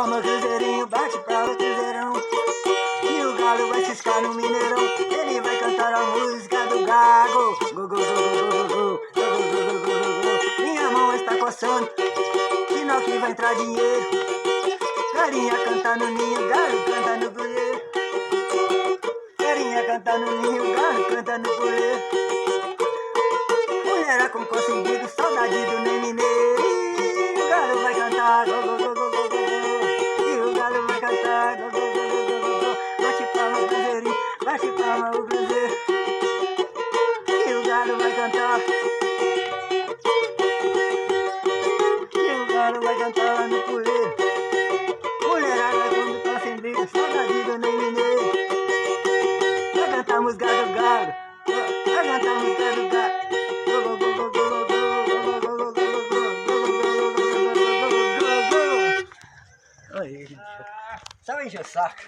palma, cruzeirinho, bate palma, cruzeirão. E o galo vai ciscar no Mineirão. Ele vai cantar a música do gago. Go, go, go, go, go, go, go, go, go, go. Minha mão está coçando, sinal que vai entrar dinheiro. Galinha canta no ninho, galo canta no puleiro. Galinha canta no ninho, galo canta no puleiro. Mulher com conseguido, saudade do nem mineiro. E o galo vai cantar, go, go, go, go, go, go. E o galo vai cantar, go, go, go, go, go, go. Bate palma o cruzeirinho, bate palma o cruzeiro. E o galo vai cantar. E o galo vai cantar lá no puleiro. Mulherada quando tá sem briga, saudade do nem mineiro. Vai cantar a música do galo, vai cantar a música do galo. Aí, só enche o saco.